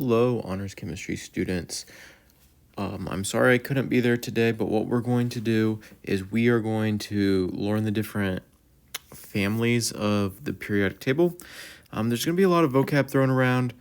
Hello, honors chemistry students. I'm sorry I couldn't be there today, but what we're going to do is we are going to learn the different families of the periodic table. There's going to be a lot of vocab thrown around.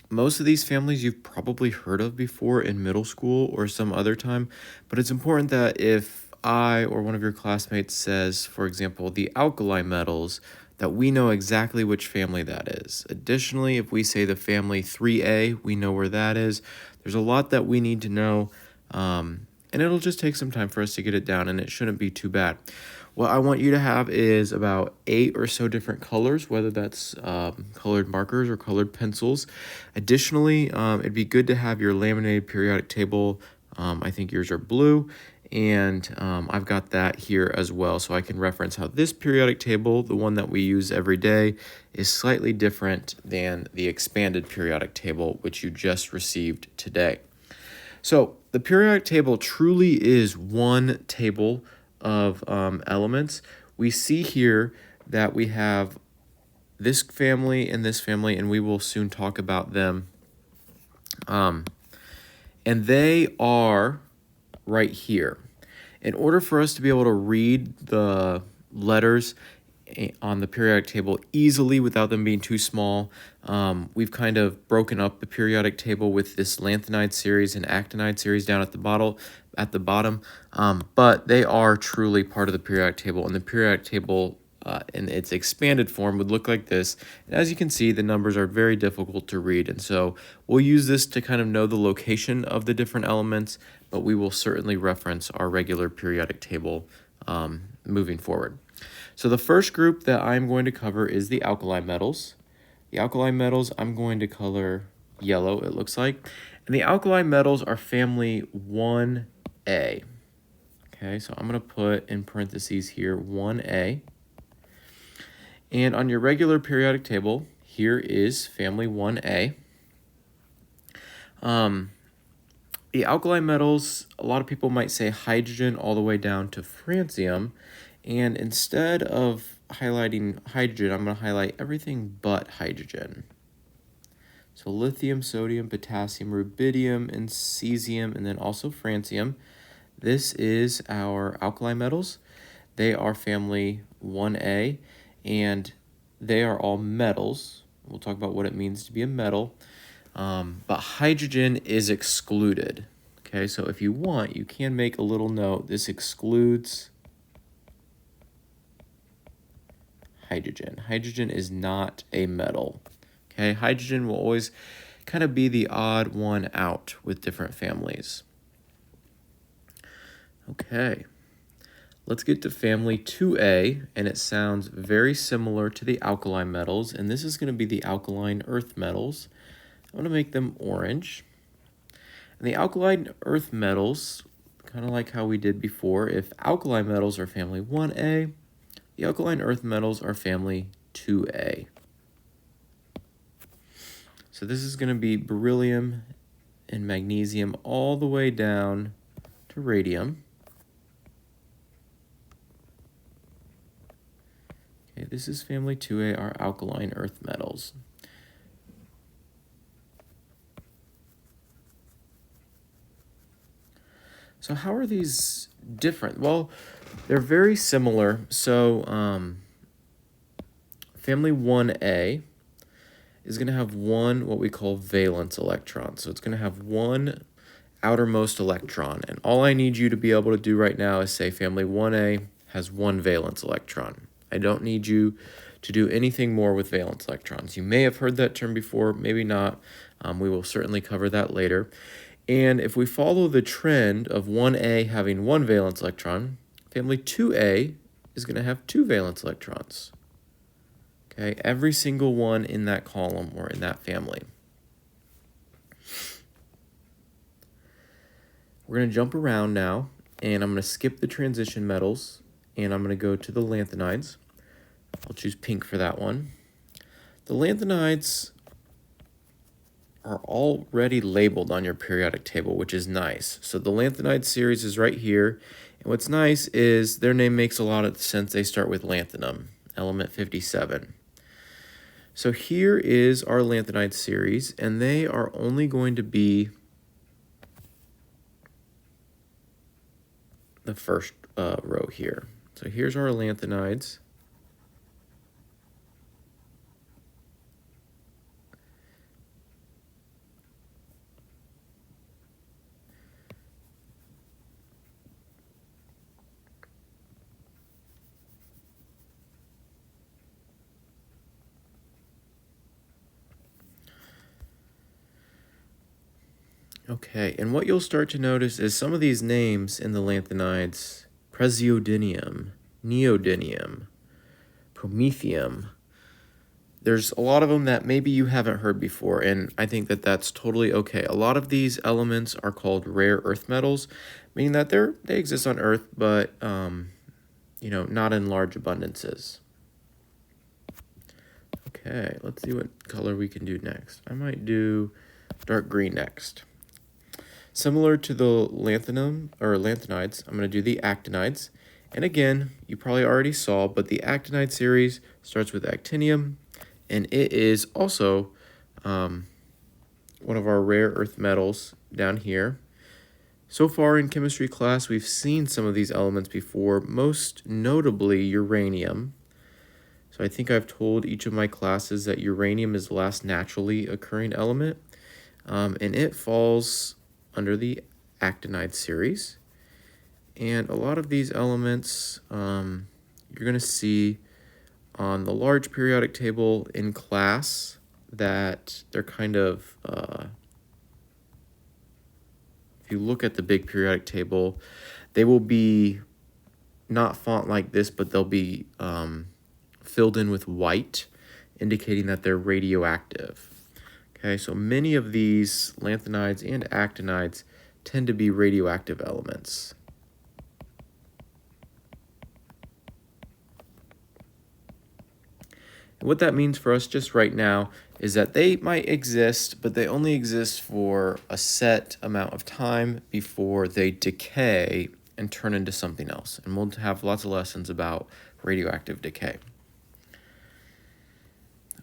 Most of these families you've probably heard of before in middle school or some other time, but it's important that if I or one of your classmates says, for example, the alkali metals, that we know exactly which family that is. Additionally, if we say the family 3A, we know where that is. There's a lot that we need to know, and it'll just take some time for us to get it down, and it shouldn't be too bad. What I want you to have is about 8 or so different colors, whether that's colored markers or colored pencils. Additionally, it'd be good to have your laminated periodic table. I think yours are blue, and I've got that here as well, so I can reference how this periodic table, the one that we use every day, is slightly different than the expanded periodic table, which you just received today. So the periodic table truly is one table of elements. We see here that we have this family, and we will soon talk about them. And they are right here. In order for us to be able to read the letters on the periodic table easily without them being too small, we've kind of broken up the periodic table with this Lanthanide series and Actinide series down at the bottom. But they are truly part of the periodic table, and the periodic table in its expanded form would look like this. And as you can see, the numbers are very difficult to read, and so we'll use this to kind of know the location of the different elements, but we will certainly reference our regular periodic table moving forward. So the first group that I'm going to cover is the alkali metals. The alkali metals I'm going to color yellow, it looks like. And the alkali metals are family 1A. Okay, so I'm going to put in parentheses here 1A. And on your regular periodic table, here is family 1A. The alkali metals, a lot of people might say hydrogen all the way down to francium. And instead of highlighting hydrogen, I'm going to highlight everything but hydrogen. So lithium, sodium, potassium, rubidium, and cesium, and then also francium. This is our alkali metals. They are family 1A, and they are all metals. We'll talk about what it means to be a metal. But hydrogen is excluded. Okay, so if you want, you can make a little note. This excludes hydrogen. Hydrogen is not a metal. Okay, hydrogen will always kind of be the odd one out with different families. Okay, let's get to family 2A, and it sounds very similar to the alkali metals, and this is going to be the alkaline earth metals. I'm going to make them orange. And the alkaline earth metals, kind of like how we did before, if alkali metals are family 1A, the alkaline earth metals are family 2A. So this is going to be beryllium and magnesium all the way down to radium. Okay, this is family 2A, our alkaline earth metals. So how are these different? Well, they're very similar. So family 1A is going to have one what we call valence electron. So it's going to have one outermost electron. And all I need you to be able to do right now is say family 1A has one valence electron. I don't need you to do anything more with valence electrons. You may have heard that term before, maybe not. We will certainly cover that later. And if we follow the trend of 1A having one valence electron, family 2A is going to have two valence electrons. Okay, every single one in that column or in that family. We're going to jump around now, and I'm going to skip the transition metals, and I'm going to go to the lanthanides. I'll choose pink for that one. The lanthanides are already labeled on your periodic table, which is nice. So the lanthanide series is right here, and what's nice is their name makes a lot of sense. They start with lanthanum, element 57. So here is our lanthanide series, and they are only going to be the first row here. So here's our lanthanides. Okay, and what you'll start to notice is some of these names in the lanthanides: praseodymium, neodymium, promethium. There's a lot of them that maybe you haven't heard before, and I think that that's totally okay. A lot of these elements are called rare earth metals, meaning that they exist on Earth, but you know, not in large abundances. Okay, let's see what color we can do next. I might do dark green next. Similar to the lanthanum or lanthanides, I'm going to do the actinides. And again, you probably already saw, but the actinide series starts with actinium, and it is also one of our rare earth metals down here. So far in chemistry class, we've seen some of these elements before, most notably uranium. So I think I've told each of my classes that uranium is the last naturally occurring element, and it falls under the actinide series. And a lot of these elements you're going to see on the large periodic table in class that they're kind of, if you look at the big periodic table, they will be not font like this, but they'll be filled in with white, indicating that they're radioactive. Okay, so many of these lanthanides and actinides tend to be radioactive elements. And what that means for us just right now is that they might exist, but they only exist for a set amount of time before they decay and turn into something else. And we'll have lots of lessons about radioactive decay.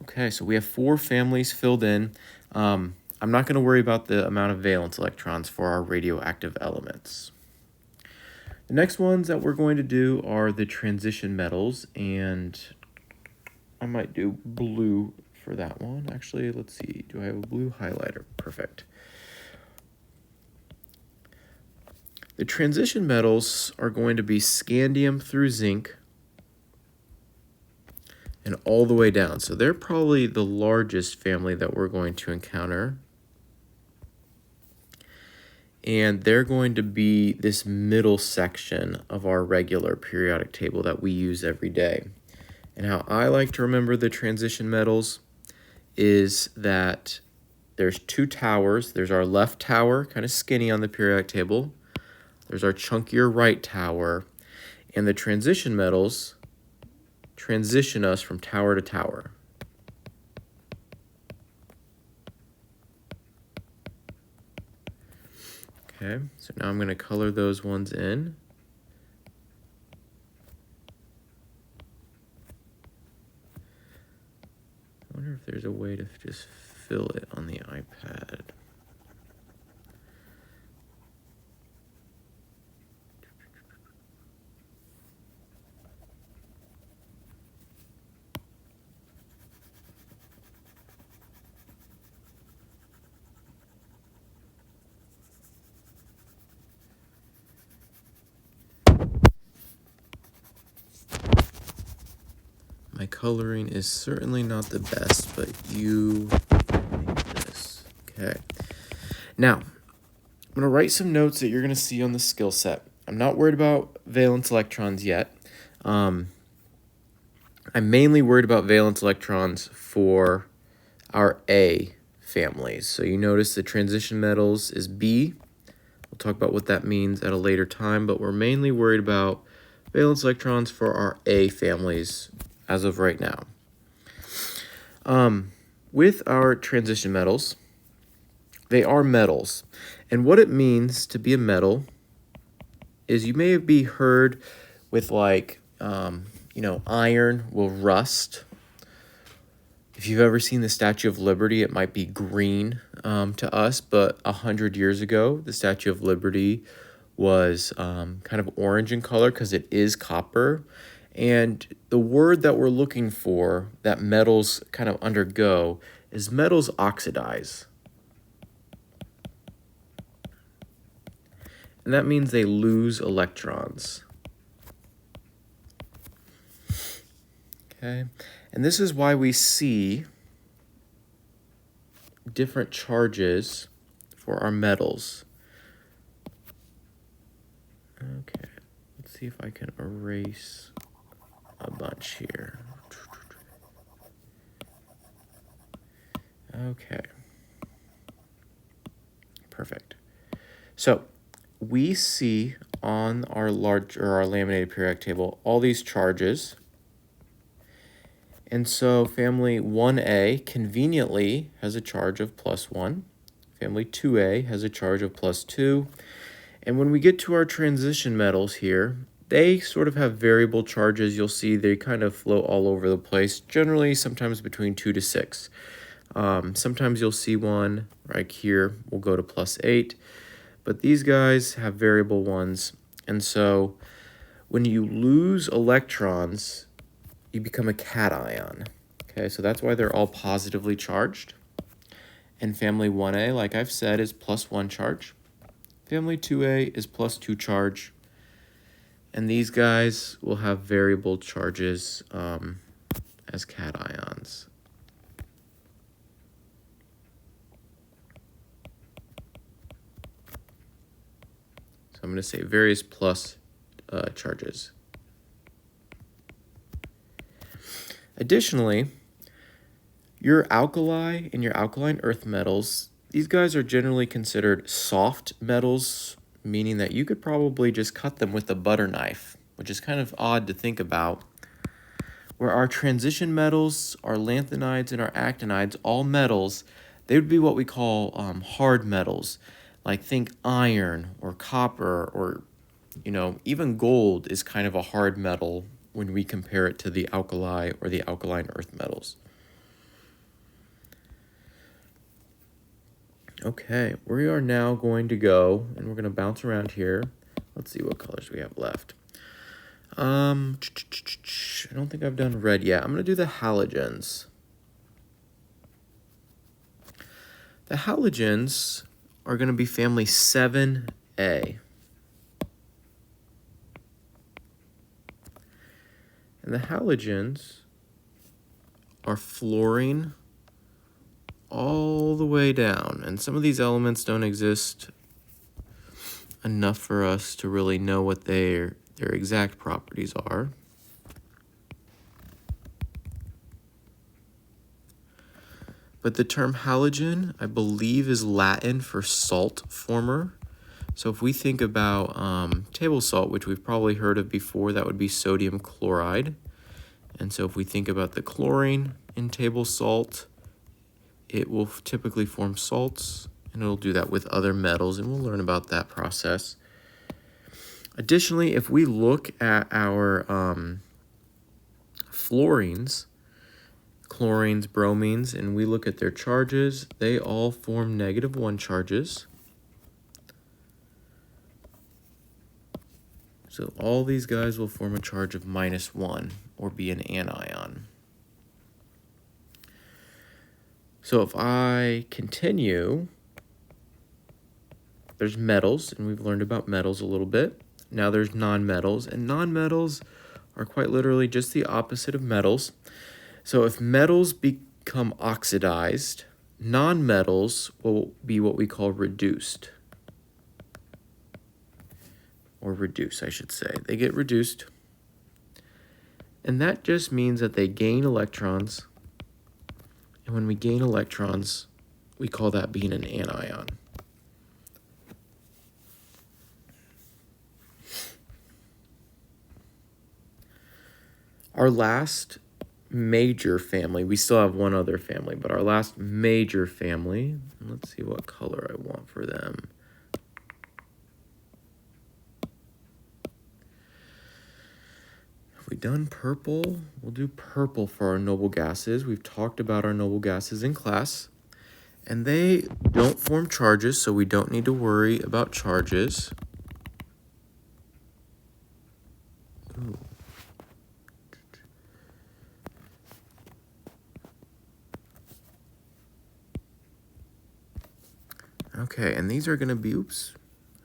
Okay, so we have 4 families filled in. I'm not going to worry about the amount of valence electrons for our radioactive elements. The next ones that we're going to do are the transition metals, and I might do blue for that one. Actually, let's see. Do I have a blue highlighter? Perfect. The transition metals are going to be scandium through zinc and all the way down. So they're probably the largest family that we're going to encounter. And they're going to be this middle section of our regular periodic table that we use every day. And how I like to remember the transition metals is that there's 2 towers. There's our left tower, kind of skinny on the periodic table. There's our chunkier right tower. And the transition metals transition us from tower to tower. Okay, so now I'm going to color those ones in. I wonder if there's a way to just fill it on the iPad. My coloring is certainly not the best, but you make this. Okay. Now, I'm going to write some notes that you're going to see on the skill set. I'm not worried about valence electrons yet. I'm mainly worried about valence electrons for our A families. So you notice the transition metals is B. We'll talk about what that means at a later time, but we're mainly worried about valence electrons for our A families as of right now. With our transition metals, they are metals. And what it means to be a metal is you may be heard with like, iron will rust. If you've ever seen the Statue of Liberty, it might be green to us, but 100 years ago, the Statue of Liberty was kind of orange in color because it is copper. And the word that we're looking for that metals kind of undergo is metals oxidize. And that means they lose electrons. Okay, and this is why we see different charges for our metals. Okay, let's see if I can erase a bunch here. Okay, perfect. So we see on our our laminated periodic table all these charges. And so family 1A conveniently has a charge of +1. Family 2A has a charge of +2. And when we get to our transition metals here, they sort of have variable charges. You'll see they kind of float all over the place, generally sometimes between 2 to 6. Sometimes you'll see one right here will go to +8. But these guys have variable ones. And so when you lose electrons, you become a cation. Okay, so that's why they're all positively charged. And family 1A, like I've said, is +1 charge. Family 2A is +2 charge. And these guys will have variable charges as cations. So I'm going to say various plus charges. Additionally, your alkali and your alkaline earth metals, these guys are generally considered soft metals, meaning that you could probably just cut them with a butter knife, which is kind of odd to think about. Where our transition metals, our lanthanides, and our actinides, all metals, they would be what we call hard metals. Like think iron or copper or, even gold is kind of a hard metal when we compare it to the alkali or the alkaline earth metals. Okay, we are now going to go, and we're going to bounce around here. Let's see what colors we have left. I don't think I've done red yet. I'm going to do the halogens. The halogens are going to be family 7A. And the halogens are fluorine all the way down. And some of these elements don't exist enough for us to really know what their exact properties are. But the term halogen, I believe, is Latin for salt former. So if we think about table salt, which we've probably heard of before, that would be sodium chloride. And so if we think about the chlorine in table salt, it will typically form salts, and it'll do that with other metals, and we'll learn about that process. Additionally, if we look at our fluorines, chlorines, bromines, and we look at their charges, they all form -1 charges. So all these guys will form a charge of -1 or be an anion. So if I continue, there's metals, and we've learned about metals a little bit. Now there's nonmetals, and nonmetals are quite literally just the opposite of metals. So if metals become oxidized, nonmetals will be what we call reduced. Or reduce, I should say. They get reduced. And that just means that they gain electrons. And when we gain electrons, we call that being an anion. Our last major family, we still have one other family, but our last major family, let's see what color I want for them. If we done purple? We'll do purple for our noble gases. We've talked about our noble gases in class. And they don't form charges, so we don't need to worry about charges. Ooh. Okay, and these are going to be, oops,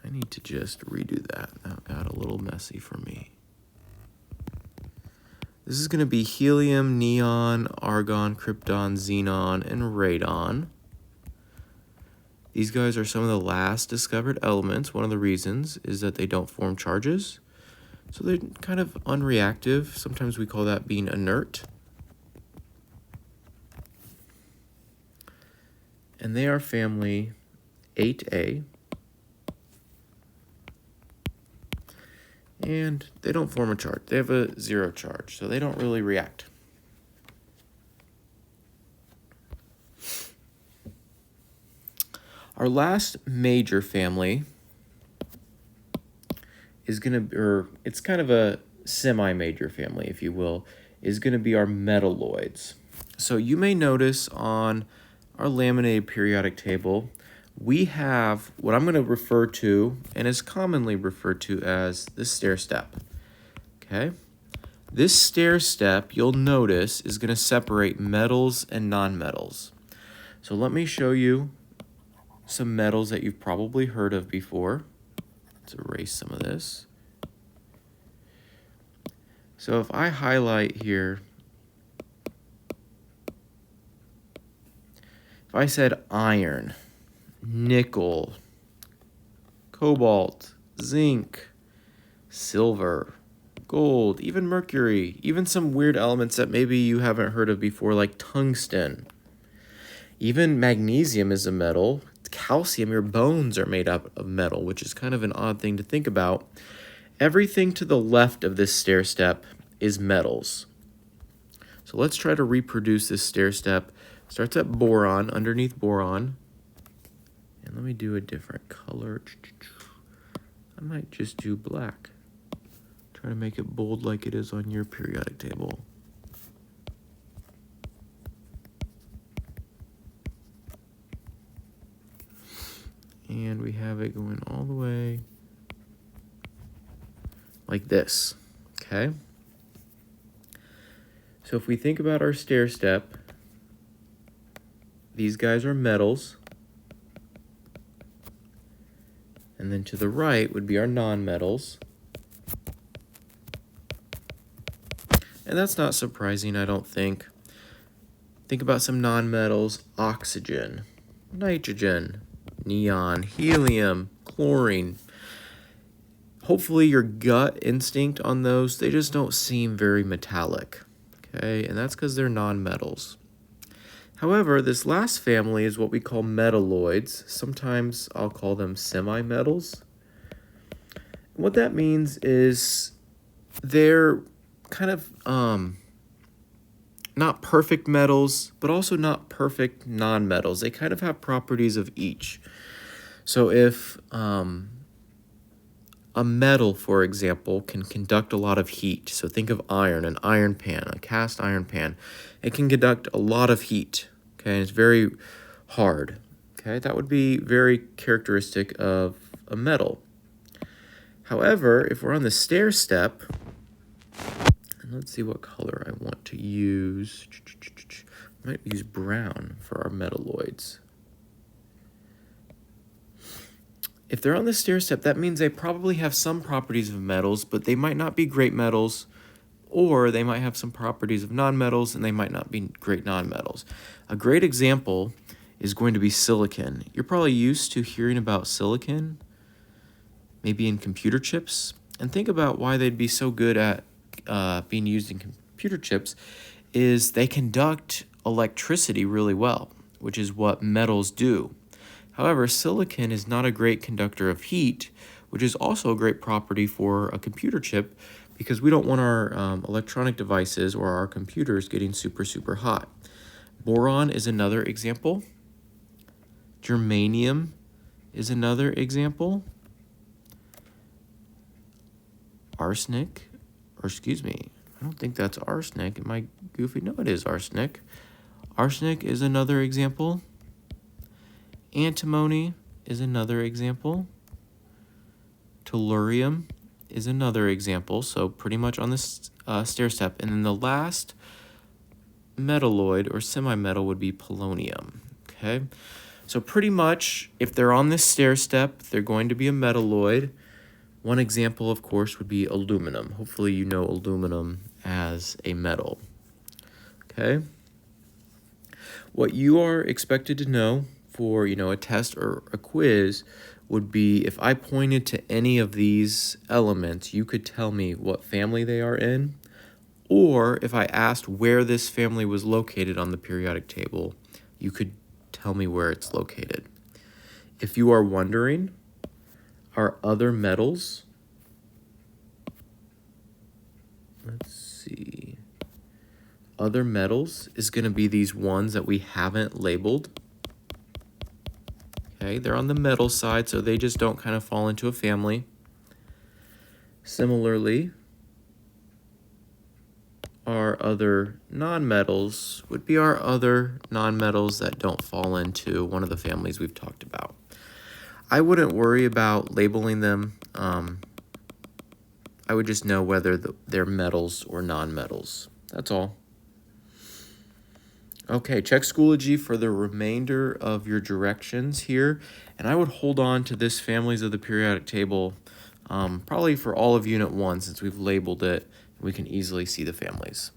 I need to just redo that. That got a little messy for me. This is going to be helium, neon, argon, krypton, xenon, and radon. These guys are some of the last discovered elements. One of the reasons is that they don't form charges. So they're kind of unreactive. Sometimes we call that being inert. And they are family 8A. And they don't form a charge. They have a zero charge, so they don't really react. Our last major family is going to, or it's kind of a semi-major family, if you will, is going to be our metalloids. So you may notice on our laminated periodic table, we have what I'm going to refer to, and is commonly referred to as the stair step. Okay? This stair step, you'll notice, is going to separate metals and nonmetals. So let me show you some metals that you've probably heard of before. Let's erase some of this. So if I highlight here, if I said iron, nickel, cobalt, zinc, silver, gold, even mercury, even some weird elements that maybe you haven't heard of before, like tungsten. Even magnesium is a metal. Calcium, your bones are made up of metal, which is kind of an odd thing to think about. Everything to the left of this stair step is metals. So let's try to reproduce this stair step. Starts at boron, underneath boron. And let me do a different color. I might just do black. Try to make it bold like it is on your periodic table. And we have it going all the way like this, okay? So if we think about our stair step, these guys are metals. And then to the right would be our nonmetals. And that's not surprising, I don't think. Think about some nonmetals: oxygen, nitrogen, neon, helium, chlorine. Hopefully your gut instinct on those, they just don't seem very metallic, okay? And that's because they're nonmetals. However, this last family is what we call metalloids. Sometimes I'll call them semimetals. What that means is they're kind of not perfect metals, but also not perfect nonmetals. They kind of have properties of each. So if a metal, for example, can conduct a lot of heat. So think of iron, an iron pan, a cast iron pan. It can conduct a lot of heat, okay? And it's very hard, okay? That would be very characteristic of a metal. However, if we're on the stair step, and let's see what color I want to use. I might use brown for our metalloids. If they're on the stair step, that means they probably have some properties of metals, but they might not be great metals, or they might have some properties of nonmetals, and they might not be great nonmetals. A great example is going to be silicon. You're probably used to hearing about silicon, maybe in computer chips, and think about why they'd be so good at being used in computer chips is they conduct electricity really well, which is what metals do. However, silicon is not a great conductor of heat, which is also a great property for a computer chip because we don't want our electronic devices or our computers getting super, super hot. Boron is another example. Germanium is another example. Arsenic, or excuse me, I don't think that's arsenic. Am I goofy? No, it is arsenic. Arsenic is another example. Antimony is another example. Tellurium is another example. So pretty much on this stair step. And then the last metalloid or semi-metal would be polonium. Okay, so pretty much if they're on this stair step, they're going to be a metalloid. One example, of course, would be aluminum. Hopefully you know aluminum as a metal. Okay. What you are expected to know for, a test or a quiz would be if I pointed to any of these elements, you could tell me what family they are in, or if I asked where this family was located on the periodic table, you could tell me where it's located. If you are wondering, are other metals, let's see, other metals is going to be these ones that we haven't labeled. Okay, they're on the metal side, so they just don't kind of fall into a family. Similarly, our other nonmetals would be our other nonmetals that don't fall into one of the families we've talked about. I wouldn't worry about labeling them. I would just know whether they're metals or nonmetals. That's all. Okay, check Schoology for the remainder of your directions here, and I would hold on to this families of the periodic table probably for all of Unit 1 since we've labeled it. We can easily see the families.